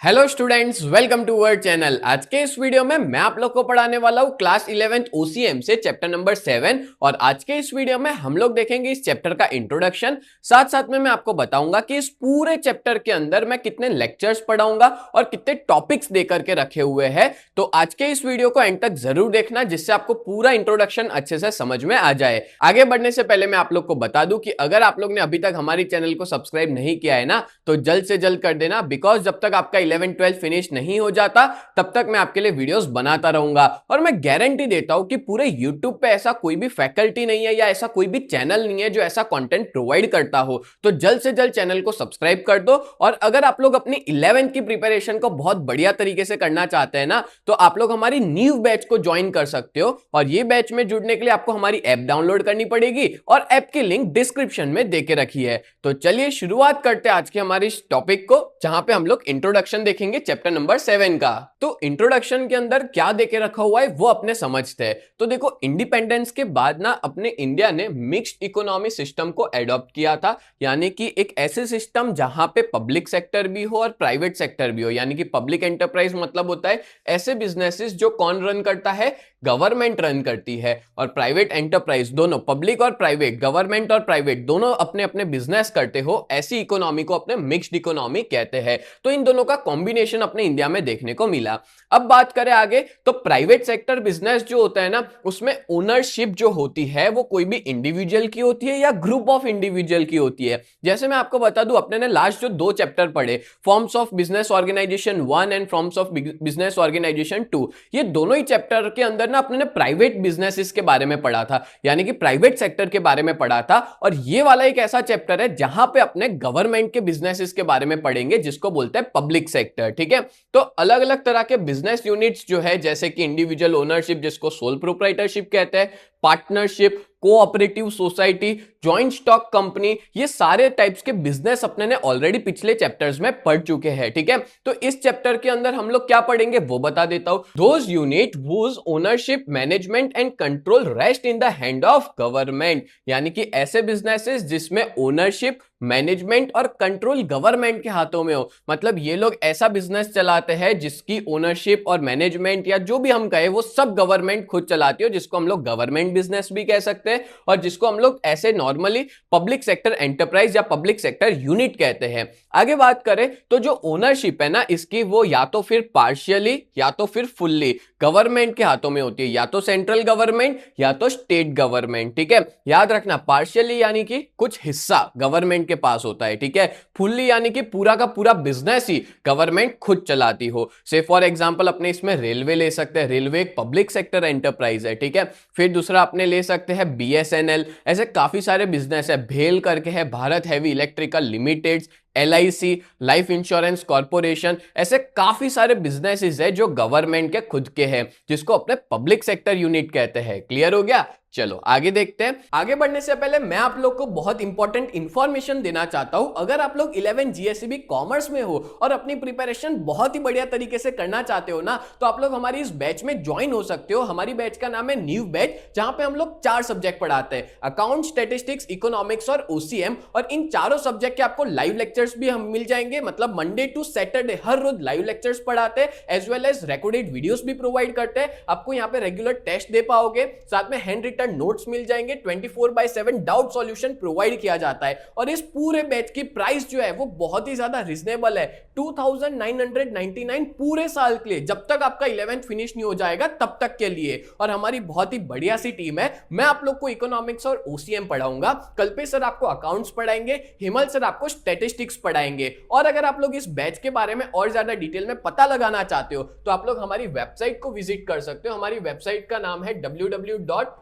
Hello students, welcome to our channel. आज के इस वीडियो में मैं आप लोग को पढ़ाने वाला हूँ क्लास 11th ओसीएम से चैप्टर नंबर 7। और आज के इस वीडियो में हम लोग देखेंगे इस चैप्टर का इंट्रोडक्शन। साथ साथ में मैं आपको बताऊंगा कि इस पूरे चैप्टर के अंदर मैं कितने लेक्चर्स पढ़ाऊंगा और कितने टॉपिक्स दे करके रखे हुए हैं। तो आज के इस वीडियो को एंड तक जरूर देखना, जिससे आपको पूरा इंट्रोडक्शन अच्छे से समझ में आ जाए। आगे बढ़ने से पहले मैं आप लोग को बता दूं कि अगर आप लोग ने अभी तक हमारी चैनल को सब्सक्राइब नहीं किया है ना, तो जल्द से जल्द कर देना, बिकॉज जब तक आपका 11-12 फिनिश नहीं हो जाता तब तक मैं आपके लिए वीडियोस बनाता रहूंगा। और मैं गारंटी देता हूं कि पूरे YouTube पे ऐसा कोई भी फैकल्टी नहीं है या ऐसा कोई भी चैनल नहीं है जो ऐसा कंटेंट प्रोवाइड करता हो। तो जल्द से जल्द चैनल को सब्सक्राइब कर दो। और अगर आप लोग अपनी 11th की प्रिपरेशन को बहुत बढ़िया तरीके से करना चाहते हैं ना, तो आप लोग हमारी न्यू बैच को ज्वाइन कर सकते हो। और ये बैच में जुड़ने के लिए आपको हमारी ऐप डाउनलोड करनी पड़ेगी और ऐप की लिंक डिस्क्रिप्शन में देके रखी है। तो चलिए शुरुआत करते हैं आज के हमारे इस टॉपिक को, जहां पे हम लोग इंट्रोडक्शन देखेंगे चैप्टर नंबर 7 का। तो इंट्रोडक्शन के अंदर क्या देके रखा हुआ है वो अपने समझते हैं। तो देखो, इंडिपेंडेंस के बाद ना अपने इंडिया ने मिक्स्ड इकोनॉमी सिस्टम को एडॉप्ट किया था, यानी कि एक ऐसे सिस्टम जहां पे पब्लिक सेक्टर भी हो और प्राइवेट सेक्टर भी हो। यानी कि पब्लिक एंटरप्राइज मतलब होता है ऐसे बिजनेसेस जो कौन रन करता है, गवर्नमेंट रन करती है। और प्राइवेट एंटरप्राइज, दोनों पब्लिक और प्राइवेट, गवर्नमेंट और प्राइवेट दोनों अपने अपने बिजनेस करते हो, ऐसी इकोनॉमी को अपने मिक्स्ड इकोनॉमी कहते हैं। तो इन दोनों का कॉम्बिनेशन अपने इंडिया में देखने को मिला। अब बात करें आगे, तो प्राइवेट सेक्टर बिजनेस जो होता है ना, उसमें ओनरशिप जो होती है वो कोई भी इंडिविजुअल की होती है या ग्रुप ऑफ इंडिविजुअल की होती है। जैसे मैं आपको बता दूं, अपने ने लास्ट जो 2 चैप्टर पढ़े, forms of business organisation 1 and forms of business organisation 2, ये दोनों ही चैप्टर के अंदर ना अपने ने प्राइवेट बिजनेसेस के बारे में पढ़ा था, यानी कि प्राइवेट सेक्टर के बारे में पढ़ा था। और ये वाला एक ऐसा चैप्टर है जहां पे अपने गवर्नमेंट के बिजनेसेस के बारे में पढ़ेंगे, जिसको बोलते हैं पब्लिक सेक्टर। ठीक है, तो अलग अलग तरह के बिजनेस यूनिट्स जो है, जैसे कि इंडिविजुअल ओनरशिप जिसको सोल प्रोप्राइटरशिप कहते हैं, partnership, cooperative society, joint stock company, ये सारे टाइप्स के बिजनेस अपने ने ऑलरेडी पिछले चैप्टर्स में पढ़ चुके हैं। ठीक है, तो इस चैप्टर के अंदर हम लोग क्या पढ़ेंगे वो बता देता हूं। Those unit whose ownership, management and control rest in the hand of government, यानी कि ऐसे बिजनेसेस जिसमें ओनरशिप, मैनेजमेंट और कंट्रोल गवर्नमेंट के हाथों में हो। मतलब ये लोग ऐसा बिजनेस चलाते हैं जिसकी ओनरशिप और मैनेजमेंट या जो भी हम कहें वो सब गवर्नमेंट खुद चलाती हो, जिसको हम लोग गवर्नमेंट बिजनेस भी कह सकते हैं और जिसको हम लोग ऐसे नॉर्मली पब्लिक सेक्टर एंटरप्राइज या पब्लिक सेक्टर यूनिट कहते हैं। आगे बात करें तो जो ओनरशिप है ना इसकी, वो या तो फिर पार्शियली या तो फिर फुल्ली गवर्नमेंट के हाथों में होती है, या तो सेंट्रल गवर्नमेंट या तो स्टेट गवर्नमेंट। ठीक है, याद रखना, पार्शियली यानी कि कुछ हिस्सा गवर्नमेंट के पास होता है। ठीक है, फुल्ली यानी कि पूरा का पूरा बिजनेस ही गवर्नमेंट खुद चलाती हो। से फॉर एग्जांपल अपने इसमें रेलवे ले सकते हैं, रेलवे एक पब्लिक सेक्टर एंटरप्राइज है। ठीक है, फिर दूसरा अपने ले सकते हैं BSNL, ऐसे काफी सारे बिजनेस है। भेल करके है, Bharat heavy electrical limited, LIC, life insurance corporation, ऐसे काफी सारे बिजनेसेस है जो गवर्नमेंट के खुद के हैं, जिसको अपने पब्लिक सेक्टर यूनिट कहते हैं। क्लियर हो गया? चलो आगे देखते हैं। आगे बढ़ने से पहले मैं आप लोग को बहुत इंपॉर्टेंट इंफॉर्मेशन देना चाहता हूं। अगर आप लोग 11 GSEB कॉमर्स में हो और अपनी प्रिपरेशन बहुत ही बढ़िया तरीके से करना चाहते हो ना, तो आप लोग हमारी इस बैच में ज्वाइन हो सकते हो। हमारी बैच का नाम है न्यू बैच, जहां पे हम लोग 4 सब्जेक्ट पढ़ाते हैं, अकाउंट, स्टैटिस्टिक्स, इकोनॉमिक्स और OCM। और इन चारों सब्जेक्ट के आपको लाइव लेक्चर्स भी हम मिल जाएंगे, मतलब मंडे टू सैटरडे हर रोज लाइव लेक्चर्स पढ़ाते हैं, as well as recorded videos भी प्रोवाइड करते हैं। आपको यहाँ पे रेगुलर टेस्ट दे पाओगे, साथ में हैंड रिटन नोट्स मिल जाएंगे, 24/7 डाउट सॉल्यूशन प्रोवाइड किया जाता है। और इस पूरे बैच की प्राइस जो है वो बहुत ही ज्यादा रिजनेबल है, 2999 पूरे साल के लिए, जब तक आपका 11th फिनिश नहीं हो जाएगा तब तक के लिए। और हमारी बहुत ही बढ़िया सी टीम है। मैं आप लोग को इकोनॉमिक्स और OCM पढ़ाऊंगा, कल्पेश सर आपको अकाउंट्स पढ़ाएंगे, हिमल सर आपको स्टैटिस्टिक्स पढ़ाएंगे। और अगर आप लोग इस बैच के बारे में और ज्यादा डिटेल में पता लगाना चाहते हो तो आप लोग हमारी वेबसाइट को विजिट कर सकते हो। हमारी वेबसाइट का नाम है www.ugt.co.in।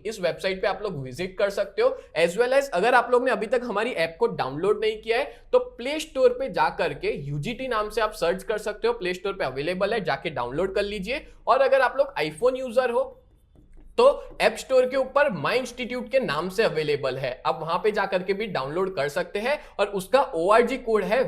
इस वेबसाइट पे आप लोग विजिट कर सकते हो। एज वेल एज अगर आप लोग ने अभी तक हमारी ऐप को डाउनलोड नहीं किया है तो प्ले स्टोर पे जाकर के UGT नाम से आप सर्च कर सकते हो, प्ले स्टोर पे अवेलेबल है, जाके डाउनलोड कर लीजिए। और अगर आप लोग आईफोन यूजर हो तो ऐप स्टोर के ऊपर माई इंस्टीट्यूट के नाम से अवेलेबल है, आप वहां पे जाकर के भी डाउनलोड कर सकते हैं। और उसका ORG कोड है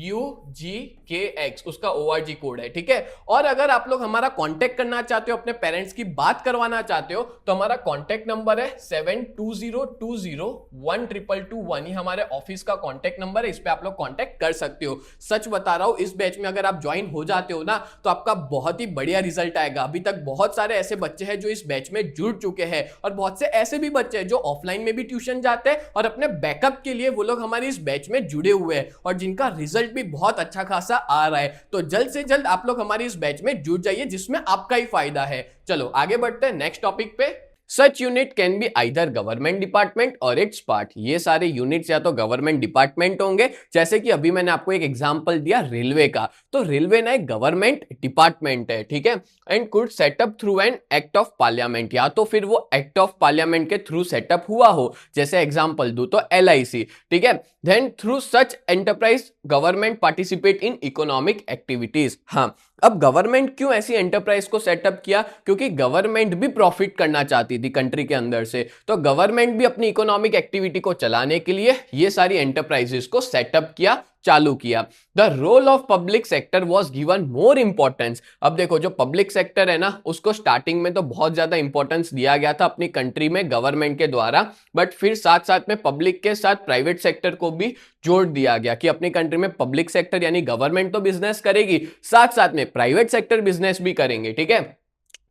UGKX उसका ORG कोड है, ठीक है। और अगर आप लोग हमारा कांटेक्ट करना चाहते हो, अपने पेरेंट्स की बात करवाना चाहते हो, तो हमारा कांटेक्ट नंबर है 7202012221। ये हमारे ऑफिस का कांटेक्ट नंबर है, इस पे आप लोग कांटेक्ट कर सकते हो। सच बता रहा हूं, इस बैच में अगर आप ज्वाइन हो जाते हो ना, तो आपका बहुत ही बढ़िया रिजल्ट आएगा। अभी तक बहुत सारे ऐसे बच्चे हैं जो इस बैच में जुड़ चुके हैं, और बहुत से ऐसे भी बच्चे हैं जो ऑफलाइन में भी ट्यूशन जाते हैं और अपने बैकअप के लिए वो लोग हमारी इस बैच में जुड़े हुए हैं, और जिनका रिजल्ट भी बहुत अच्छा खासा आ रहा है। तो जल्द से जल्द आप लोग हमारी इस बैच में जुड़ जाइए, जिसमें आपका ही फायदा है। चलो आगे बढ़ते हैं नेक्स्ट टॉपिक पे। Such unit can be either government department or its part. ये सारे यूनिट्स या तो गवर्नमेंट डिपार्टमेंट होंगे, जैसे कि अभी मैंने आपको एक एग्जांपल दिया रेलवे का, तो रेलवे ना एक गवर्नमेंट डिपार्टमेंट है, ठीक है। And could set up through an act of parliament, या तो फिर वो एक्ट ऑफ पार्लियामेंट के थ्रू सेटअप हुआ हो, जैसे एग्जांपल दूं तो LIC, ठीक है। Then through such enterprise government participate in economic activities. हाँ, अब गवर्नमेंट क्यों ऐसी एंटरप्राइज को सेटअप किया? क्योंकि गवर्नमेंट भी प्रॉफिट करना चाहती थी कंट्री के अंदर से, तो गवर्नमेंट भी अपनी इकोनॉमिक एक्टिविटी को चलाने के लिए ये सारी एंटरप्राइजेस को सेटअप किया, चालू किया। The role of public sector was given more importance. अब देखो, जो पब्लिक सेक्टर है ना, उसको स्टार्टिंग में तो बहुत ज्यादा इंपॉर्टेंस दिया गया था अपनी कंट्री में गवर्नमेंट के द्वारा, बट फिर साथ साथ में पब्लिक के साथ प्राइवेट सेक्टर को भी जोड़ दिया गया कि अपनी कंट्री में पब्लिक सेक्टर यानी गवर्नमेंट तो बिजनेस करेगी, साथ साथ में प्राइवेट सेक्टर बिजनेस भी करेंगे, ठीक है।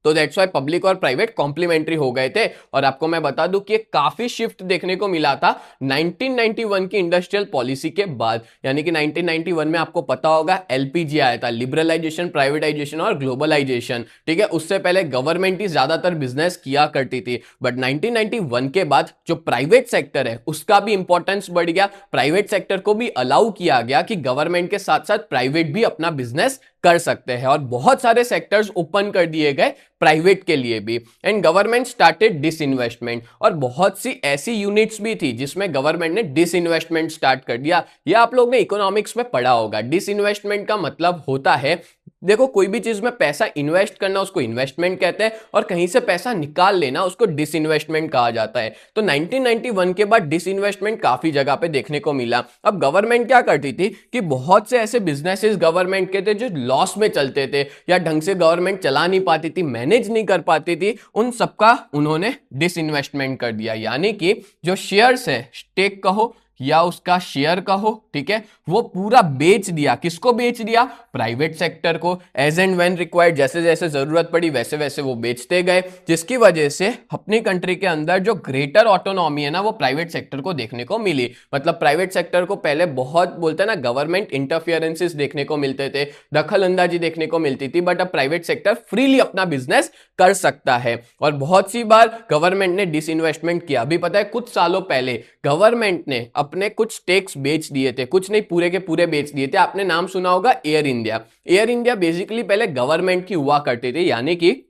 तो दैट्स व्हाई पब्लिक और प्राइवेट कॉम्प्लीमेंट्री हो गए थे। और आपको मैं बता दूं कि काफी शिफ्ट देखने को मिला था 1991 की इंडस्ट्रियल पॉलिसी के बाद, यानी कि 1991 में आपको पता होगा LPG आया था, लिबरलाइजेशन, प्राइवेटाइजेशन और ग्लोबलाइजेशन, ठीक है। उससे पहले गवर्नमेंट ही ज्यादातर बिजनेस किया करती थी, बट 1991 के बाद जो प्राइवेट सेक्टर है उसका भी इंपॉर्टेंस बढ़ गया। प्राइवेट सेक्टर को भी अलाउ किया गया कि गवर्नमेंट के साथ साथ प्राइवेट भी अपना बिजनेस कर सकते हैं, और बहुत सारे सेक्टर्स ओपन कर दिए गए प्राइवेट के लिए भी। एंड गवर्नमेंट स्टार्टेड डिसइन्वेस्टमेंट, और बहुत सी ऐसी यूनिट्स भी थी जिसमें गवर्नमेंट ने डिसइन्वेस्टमेंट स्टार्ट कर दिया। यह आप लोग ने इकोनॉमिक्स में पढ़ा होगा। डिसइन्वेस्टमेंट का मतलब होता है, देखो, कोई भी चीज में पैसा इन्वेस्ट करना उसको इन्वेस्टमेंट कहते हैं, और कहीं से पैसा निकाल लेना उसको डिसइन्वेस्टमेंट कहा जाता है। तो 1991 के बाद डिसइन्वेस्टमेंट काफी जगह पे देखने को मिला। अब गवर्नमेंट क्या करती थी कि बहुत से ऐसे बिजनेसेस गवर्नमेंट के थे जो लॉस में चलते थे, या ढंग से गवर्नमेंट चला नहीं पाती थी, मैनेज नहीं कर पाती थी, उन सबका उन्होंने डिसइन्वेस्टमेंट कर दिया। यानी कि जो शेयर्स है, स्टेक कहो या उसका शेयर कहो, ठीक है, वो पूरा बेच दिया। किसको बेच दिया? प्राइवेट सेक्टर को। एज एंड व्हेन रिक्वायर्ड, जैसे जैसे जरूरत पड़ी वैसे वैसे वो बेचते गए, जिसकी वजह से अपनी कंट्री के अंदर जो ग्रेटर ऑटोनॉमी है ना, वो प्राइवेट सेक्टर को देखने को मिली। मतलब प्राइवेट सेक्टर को पहले बहुत बोलते हैं ना, गवर्नमेंट इंटरफियरेंसेस देखने को मिलते थे, दखल अंदाजी देखने को मिलती थी, बट अब प्राइवेट सेक्टर फ्रीली अपना बिजनेस कर सकता है। और बहुत सी बार गवर्नमेंट ने डिसइन्वेस्टमेंट किया। अभी पता है, कुछ सालों पहले गवर्नमेंट ने अपने कुछ स्टेक्स बेच दिए थे, कुछ नहीं पूरे के पूरे बेच दिए थे। आपने नाम सुना होगा air India. Air India basically पहले गवर्नमेंट की हुआ करती थी, यानी कि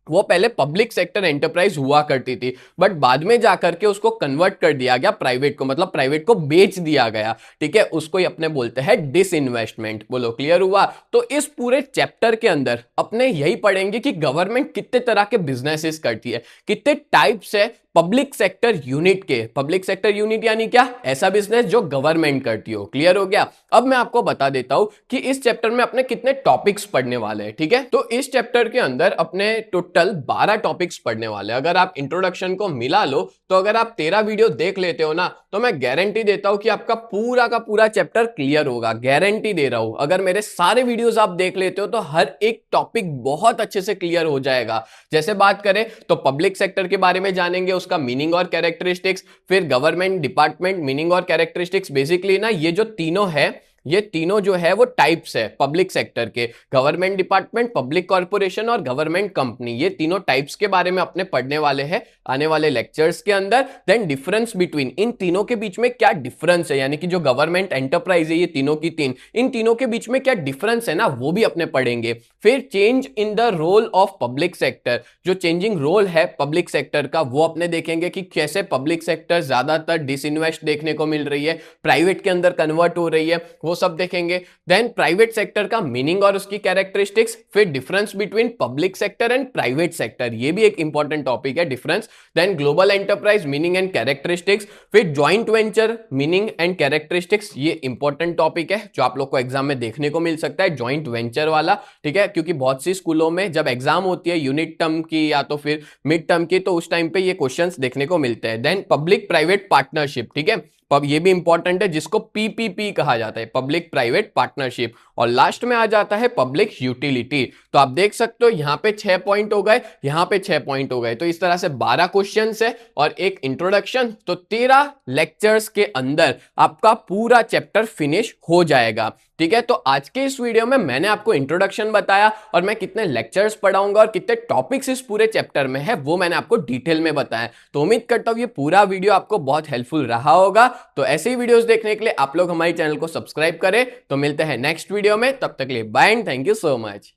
वो पहले पब्लिक सेक्टर एंटरप्राइज हुआ करती थी, बट बाद में जाकर के उसको कन्वर्ट कर दिया गया प्राइवेट को, मतलब प्राइवेट को बेच दिया गया, ठीक है। उसको ही अपने बोलते हैं डिसइन्वेस्टमेंट। बोलो क्लियर हुआ? तो इस पूरे चैप्टर के अंदर अपने यही पढ़ेंगे कि गवर्नमेंट कितने तरह के बिजनेसेस करती है, कितने टाइप्स है पब्लिक सेक्टर यूनिट के। पब्लिक सेक्टर यूनिट यानी क्या? ऐसा बिजनेस जो गवर्नमेंट करती हो। क्लियर हो गया? अब मैं आपको बता देता हूं कि इस चैप्टर में अपने कितने टॉपिक्स पढ़ने वाले हैं, ठीक है। तो इस चैप्टर के अंदर अपने टोटल 12 टॉपिक्स पढ़ने वाले हैं। अगर आप इंट्रोडक्शन को मिला लो, तो अगर आप 13 वीडियो देख लेते हो ना, तो मैं गारंटी देता हूं कि आपका पूरा का पूरा चैप्टर क्लियर होगा। गारंटी दे रहा हूं। अगर मेरे सारे वीडियोस आप देख लेते हो तो हर एक टॉपिक बहुत अच्छे से क्लियर हो जाएगा। जैसे बात करें तो पब्लिक सेक्टर के बारे में जानेंगे, उसका मीनिंग और कैरेक्टरिस्टिक्स, फिर गवर्नमेंट डिपार्टमेंट मीनिंग और कैरेक्टरिस्टिक्स। बेसिकली ना, ये जो तीनों है, ये तीनों जो है वो टाइप्स है पब्लिक सेक्टर के, गवर्नमेंट डिपार्टमेंट, पब्लिक कॉर्पोरेशन और गवर्नमेंट कंपनी। ये तीनों टाइप्स के बारे में अपने पढ़ने वाले हैं आने वाले लेक्चर्स के अंदर। देन डिफरेंस बिटवीन, इन तीनों के बीच में क्या डिफरेंस है, यानी कि जो गवर्नमेंट एंटरप्राइज है ये तीनों की तीन, इन तीनों के बीच में क्या डिफरेंस है ना, वो भी अपने पढ़ेंगे। फिर change in the role of public sector, जो चेंजिंग रोल है पब्लिक सेक्टर का वो अपने देखेंगे कि कैसे पब्लिक सेक्टर ज्यादातर डिसइन्वेस्ट देखने को मिल रही है, प्राइवेट के अंदर कन्वर्ट हो रही है। वो वो सब देखेंगे। देन प्राइवेट सेक्टर का मीनिंग और उसकी कैरेक्टरिस्टिक्स, फिर difference between public sector and private sector, ये भी एक इंपॉर्टेंट टॉपिक है, difference. Then global enterprise meaning and characteristics, फिर joint venture meaning and characteristics, ये इंपॉर्टेंट टॉपिक है जो आप लोग को एग्जाम में देखने को मिल सकता है, ज्वाइंट वेंचर वाला, ठीक है, क्योंकि बहुत सी स्कूलों में जब एग्जाम होती है यूनिट टर्म की या तो फिर मिड टर्म की, तो उस टाइम पे ये क्वेश्चंस देखने को मिलते हैं। देन पब्लिक प्राइवेट पार्टनरशिप, ठीक है, ये भी इंपॉर्टेंट है, जिसको पीपीपी कहा जाता है, पब्लिक प्राइवेट पार्टनरशिप। और लास्ट में आ जाता है पब्लिक यूटिलिटी। तो आप देख सकते हो यहां पे 6 पॉइंट हो गए, यहां पे 6 पॉइंट हो गए, तो इस तरह से 12 क्वेश्चंस है और एक इंट्रोडक्शन, तो 13 लेक्चर्स के अंदर आपका पूरा चैप्टर फिनिश हो जाएगा, ठीक है। तो आज के इस वीडियो में मैंने आपको इंट्रोडक्शन बताया और मैं कितने लेक्चर्स पढ़ाऊंगा और कितने टॉपिक्स इस पूरे चैप्टर में है वो मैंने आपको डिटेल में बताया। तो उम्मीद करता हूं ये पूरा वीडियो आपको बहुत हेल्पफुल रहा होगा। तो ऐसे ही वीडियोस देखने के लिए आप लोग हमारे चैनल को सब्सक्राइब करें। तो मिलते हैं नेक्स्ट वीडियो में, तब तक के लिए bye and thank you so much.